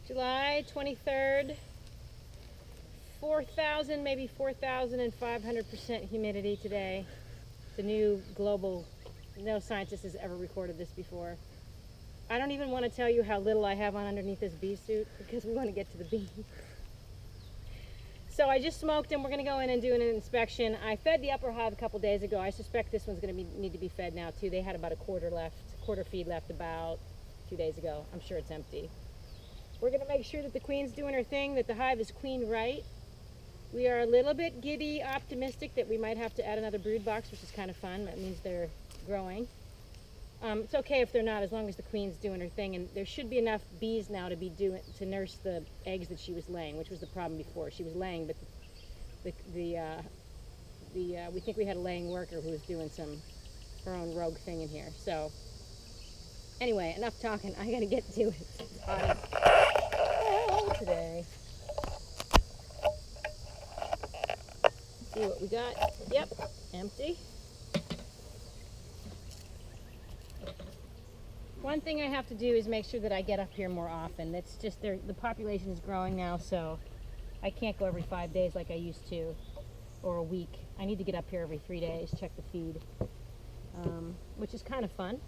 July 23rd, 4,000, maybe 4,500% humidity today. It's a new global, no scientist has ever recorded this before. I don't even want to tell you how little I have on underneath this bee suit because we want to get to the bees. So I just smoked them. We're going to go in and do an inspection. I fed the upper hive a couple days ago. I suspect this one's going to need to be fed now too. They had about a quarter feed left about 2 days ago. I'm sure it's empty. We're going to make sure that the queen's doing her thing, that the hive is queen right. We are a little bit giddy optimistic that we might have to add another brood box, which is kind of fun. That means they're growing. It's okay if they're not, as long as the queen's doing her thing. And there should be enough bees now to nurse the eggs that she was laying, which was the problem before. She was laying, but we think we had a laying worker who was doing her own rogue thing in here. So anyway, enough talking. I gotta get to it. It's hot today. See what we got. Yep, empty. One thing I have to do is make sure that I get up here more often. It's just the population is growing now, so I can't go every 5 days like I used to, or a week. I need to get up here every 3 days, check the feed, which is kind of fun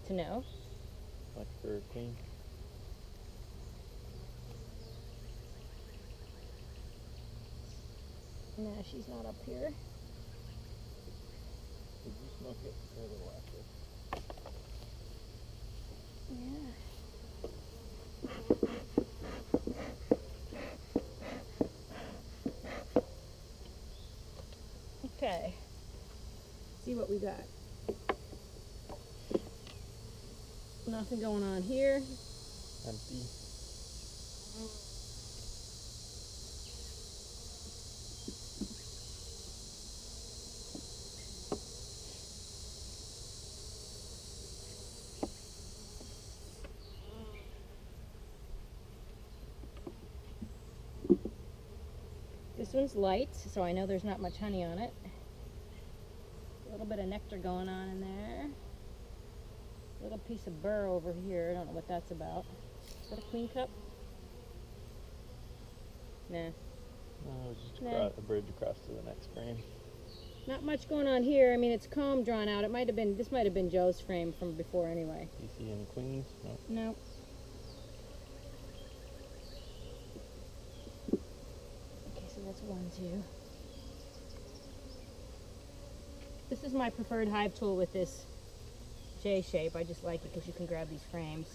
to know. Like for a queen. Nah, she's not up here. Did you smoke it a little after? Yeah. Okay. See what we got. Nothing going on here. Empty. This one's light, so I know there's not much honey on it. A little bit of nectar going on in there. A little piece of burr over here. I don't know what that's about. Is that a queen cup? Nah. No, just a bridge across to the next frame. Not much going on here. I mean, it's comb drawn out. This might have been Joe's frame from before anyway. Do you see any queens? No. No. Okay, so that's 1, 2. This is my preferred hive tool with this J shape. I just like it because you can grab these frames.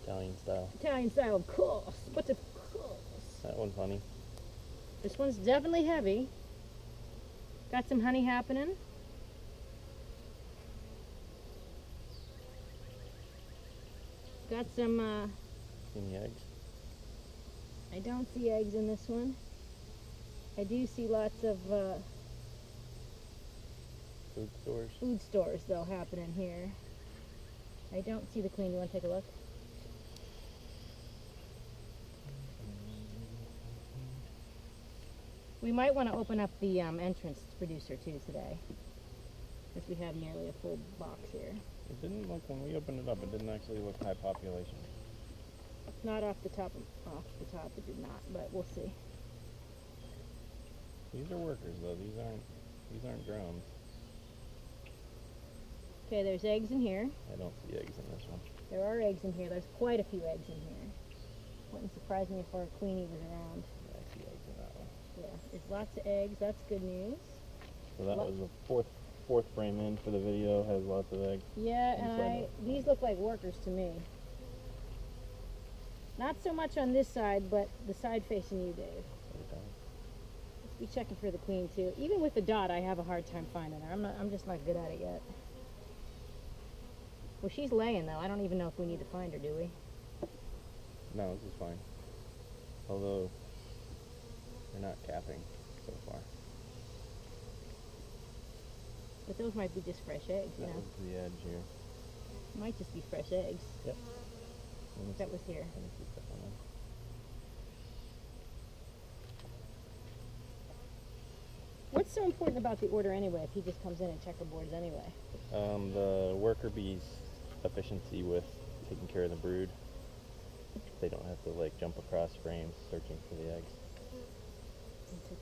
Italian style. Italian style, of course. But of course. That one's honey. This one's definitely heavy. Got some honey happening. Got some, Any eggs? I don't see eggs in this one. I do see lots of Food stores? food stores, though, happening here. I don't see the queen. You want to take a look? We might want to open up the entrance producer too today, since we have nearly a full box here. It didn't look, when we opened it up, it didn't actually look high population. Not off the top, it did not, but we'll see. These are workers though, these aren't drones. Okay, there's eggs in here. I don't see eggs in this one. There are eggs in here. There's quite a few eggs in here. Wouldn't surprise me if our queenie was around. Yeah, I see eggs in that one. Yeah, there's lots of eggs. That's good news. So that was the fourth frame in for the video, has lots of eggs. Yeah, and these look like workers to me. Not so much on this side, but the side facing you, Dave. Okay. Let's be checking for the queen too. Even with the dot, I have a hard time finding her. I'm just not good at it yet. Well, she's laying though. I don't even know if we need to find her, do we? No, this is fine. Although, they're not capping so far. But those might be just fresh eggs, you That know? was the edge here. Might just be fresh eggs. Yep. That was here. Let me keep that one in. What's so important about the order anyway, if he just comes in and checkerboards anyway? The worker bees' efficiency with taking care of the brood. they don't have to like jump across frames searching for the eggs.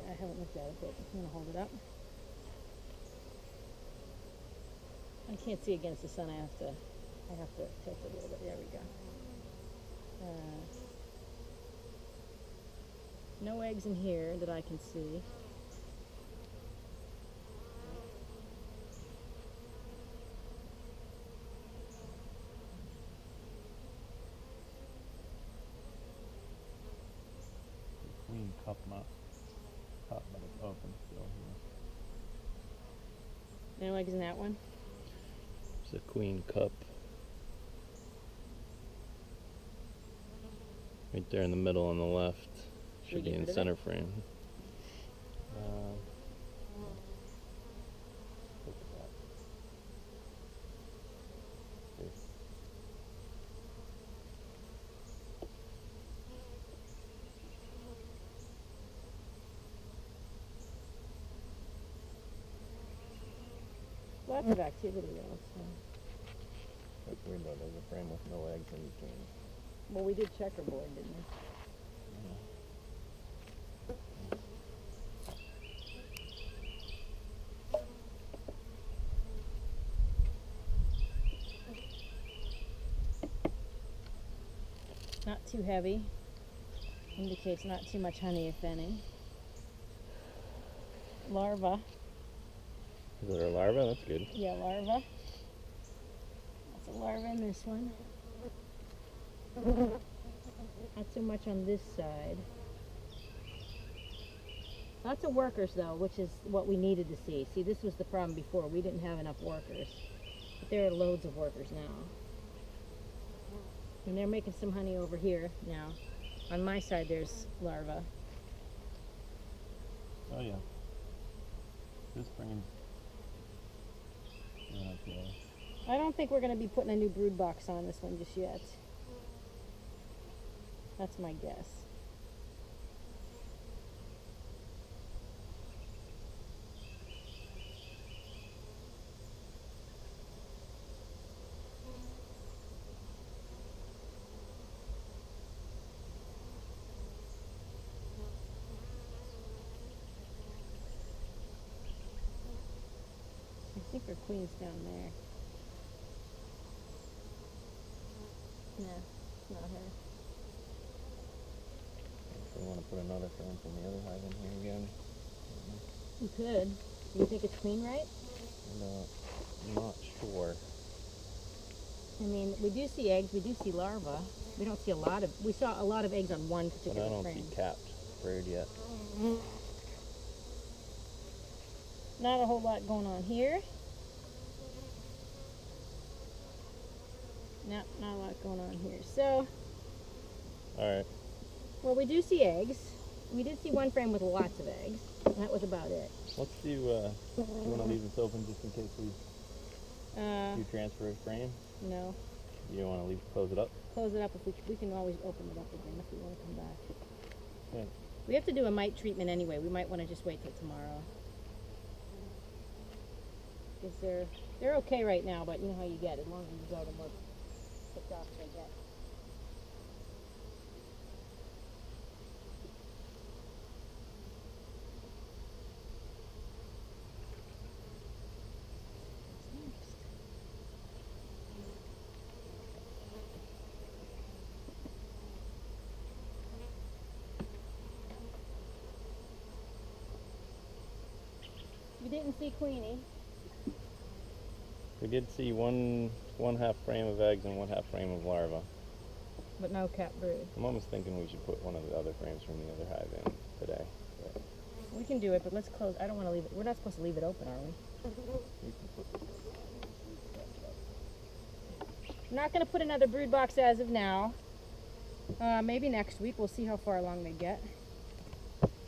I haven't looked at it, but I'm gonna hold it up. I can't see against the sun. I have to tilt it a little bit. There we go. No eggs in here that I can see. Queen cup but it's open still here. No eggs in that one? It's a queen cup. Right there in the middle on the left. Should be in center frame. Look at that. See. Lots of activity though. So. That's weird though, there's a frame with no eggs in between. Well, we did checkerboard, didn't we? Not too heavy. Indicates not too much honey, if any. Larva. Is there a larva? That's good. Yeah, larva. That's a larva in this one. Not so much on this side. Lots of workers though, which is what we needed to see. See, this was the problem before. We didn't have enough workers. But there are loads of workers now. And they're making some honey over here now. On my side there's larva. Oh yeah. This frame's okay. I don't think we're going to be putting a new brood box on this one just yet. That's my guess. I think her queen's down there. No, it's not her. If we want to put another frame from the other hive in here again. You could. You think it's queen, right? No, I'm not sure. I mean, we do see eggs, we do see larvae. We don't see a lot of, we saw a lot of eggs on one But particular I don't frame. see capped brood yet. Not a whole lot going on here. No, not a lot going on here. So, Alright. well, we do see eggs. We did see one frame with lots of eggs. And that was about it. Let's do, you want to leave this open just in case we do transfer a frame? No. You don't want to close it up? Close it up if we can always open it up again if we want to come back. Okay. We have to do a mite treatment anyway. We might want to just wait till tomorrow. Because they're okay right now, but you know how you get. As long as you go, the more picked off they get. We didn't see Queenie. We did see one half frame of eggs and one half frame of larvae. But no capped brood. I'm almost thinking we should put one of the other frames from the other hive in today. But We can do it, but let's close. I don't want to leave it. We're not supposed to leave it open, are we? you can put I'm not going to put another brood box as of now. Maybe next week. We'll see how far along they get.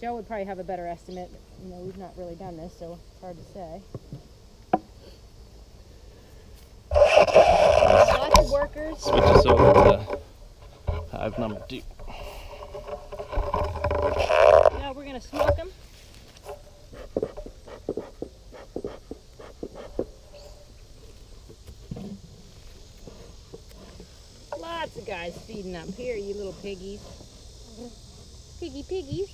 Joe would probably have a better estimate. You know, we've not really done this, so it's hard to say. Lots of workers. switch us over to hive number 2. Now we're going to smoke them. Lots of guys feeding up here, you little piggies. Piggies.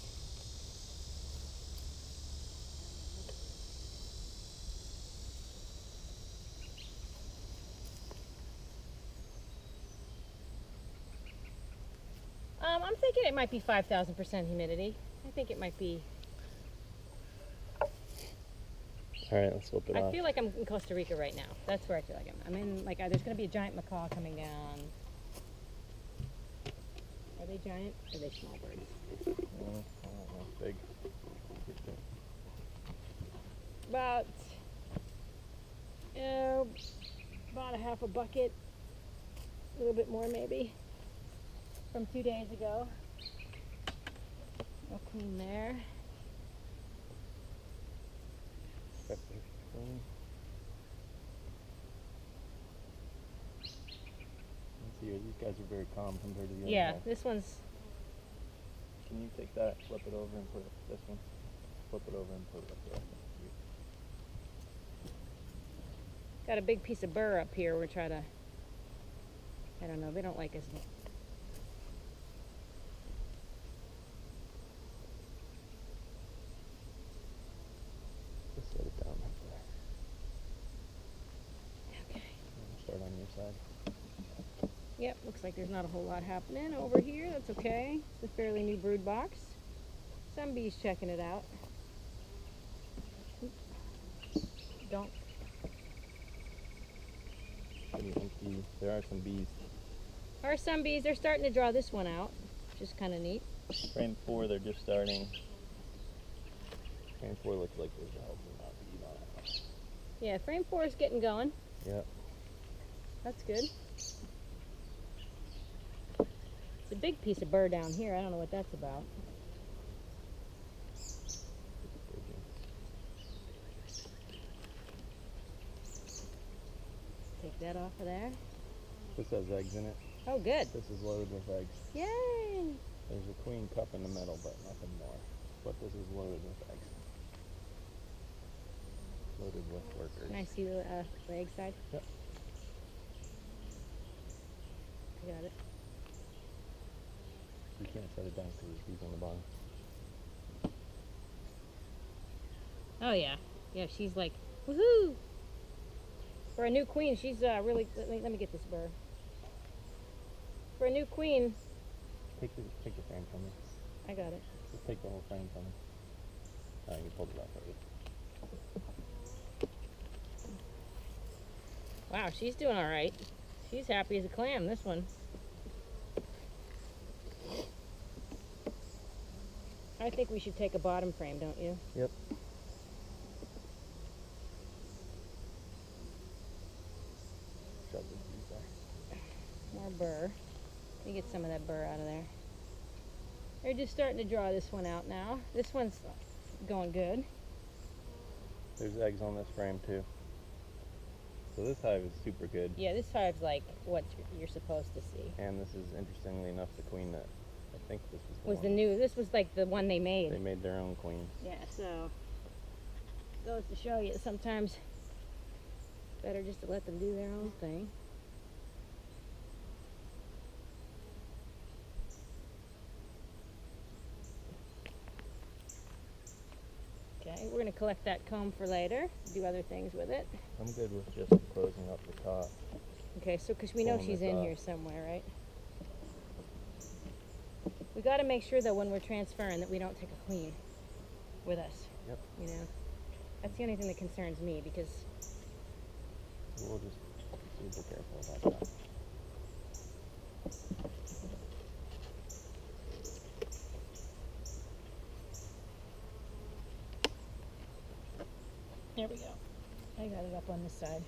I'm thinking it might be 5,000% humidity. I think it might be. All right, let's flip it off. I feel like I'm in Costa Rica right now. That's where I feel like I'm in. Like there's going to be a giant macaw coming down. Are they giant? Or are they small birds? I don't know. Big. About a half a bucket, a little bit more maybe, from 2 days ago. No queen there. Let's see here, these guys are very calm compared to the other Yeah, guys. this one's. Can you take that, flip it over and put it, this one? Flip it over and put it up there. Got a big piece of burr up here. We're trying to. I don't know. They don't like us. Just set it down right there. Okay. Start on your side. Yep. Looks like there's not a whole lot happening over here. That's okay. It's a fairly new brood box. Some bees checking it out. Don't. Pretty empty. There are some bees. There are some bees. They're starting to draw this one out, which is kind of neat. Frame 4, they're just starting. Frame 4 looks like there's a healthy amount of bees on it. Yeah, frame 4 is getting going. Yep. That's good. It's a big piece of burr down here. I don't know what that's about. Take that off of there. This has eggs in it. Oh, good. This is loaded with eggs. Yay! There's a queen cup in the middle, but nothing more. But this is loaded with eggs. Loaded with workers. Can I see the egg side? Yep. I got it. You can't set it down because there's bees on the bottom. Oh, yeah. Yeah, she's like, woohoo! For a new queen, she's really. Let me get this burr. For a new queen. Take the frame from me. I got it. Just take the whole frame from me. Oh, you pulled it off already. Wow, she's doing all right. She's happy as a clam, this one. I think we should take a bottom frame, don't you? Yep. Shove the bees there. More burr. Let me get some of that burr out of there. They're just starting to draw this one out now. This one's going good. There's eggs on this frame too. So this hive is super good. Yeah, this hive's like what you're supposed to see. And this is, interestingly enough, the queen that I think this Was the one. new, this was like the one they made. They made their own queen. Yeah, so goes to show you sometimes better just to let them do their own thing. Okay, we're going to collect that comb for later, do other things with it. I'm good with just closing up the top. Okay, so because we know Pulling she's this in off. here somewhere, right? We got to make sure though when we're transferring that we don't take a queen with us. Yep. You know, that's the only thing that concerns me because We'll just be super careful about that. there we go. I got it up on this side.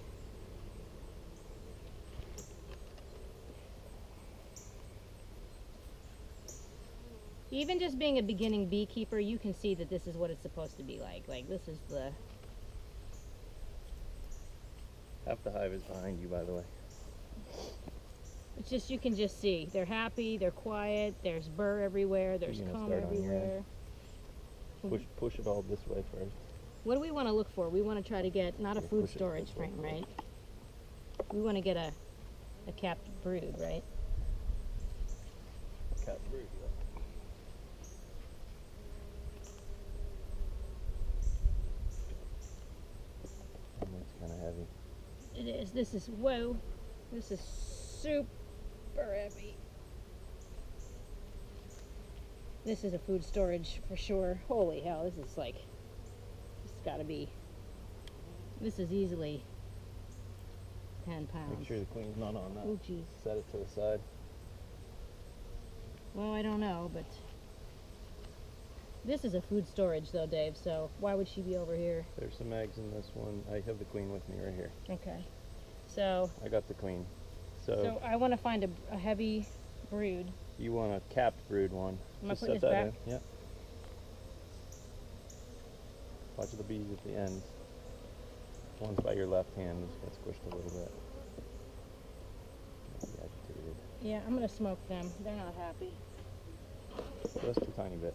Even just being a beginning beekeeper, you can see that this is what it's supposed to be like. Like this is the. Half the hive is behind you, by the way. It's just you can just see they're happy, they're quiet. There's burr everywhere. There's You're gonna comb start on your everywhere. Push it all this way first. What do we want to look for? We want to try to get not a Yeah, food push it storage this way frame, first. right? We want to get a capped brood, right? brood yet. That's kind of heavy. It is. This is, whoa. This is super heavy. This is a food storage for sure. Holy hell, this is like, this has got to be, this is easily 10 pounds. Make sure the queen's not on that. Oh, geez. Set it to the side. Well, I don't know, but this is a food storage though, Dave, so why would she be over here? There's some eggs in this one. I have the queen with me right here. Okay. So I got the queen. So I want to find a heavy brood. You want a capped brood one. Am I Just putting set this that back? in. Yep. Watch the bees at the end. One's by your left hand just got squished a little bit. Maybe agitated. Yeah, I'm going to smoke them. They're not happy. Just a tiny bit.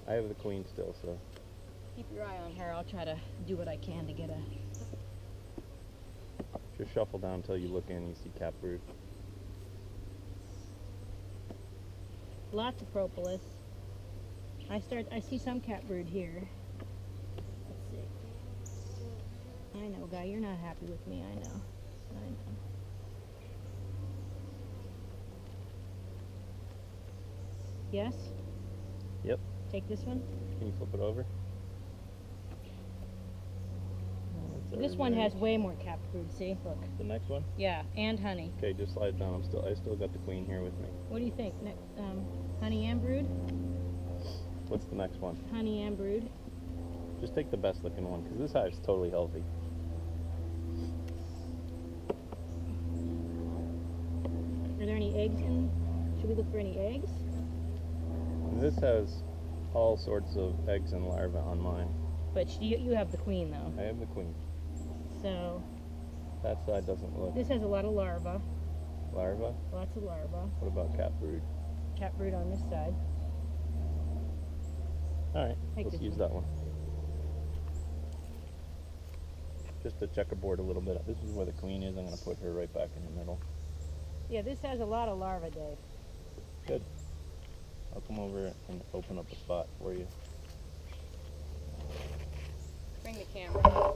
I have the queen still, so. Keep your eye on her. I'll try to do what I can to get a... Just shuffle down until you look in and you see cap brood. Lots of propolis. I see some cat brood here. Let's see. I know, Guy, you're not happy with me. I know. I know. Yes? Yep. Take this one? Can you flip it over? This one has way more cat brood, see? Look. The next one? Yeah, and honey. Okay, just slide it down. I still got the queen here with me. What do you think? Honey and brood? What's the next one? Honey and brood. Just take the best looking one, because this hive's totally healthy. Are there any eggs in? Should we look for any eggs? And this has all sorts of eggs and larvae on mine. But you have the queen, though. I have the queen. So That side doesn't look. this has a lot of larvae. Larva? Lots of larvae. What about cap brood? Cat brood on this side. Alright, Take let's this use one. that one. Just to checkerboard a little bit. This is where the queen is. I'm going to put her right back in the middle. Yeah, this has a lot of larvae, Dave. Good. I'll come over and open up a spot for you. Bring the camera.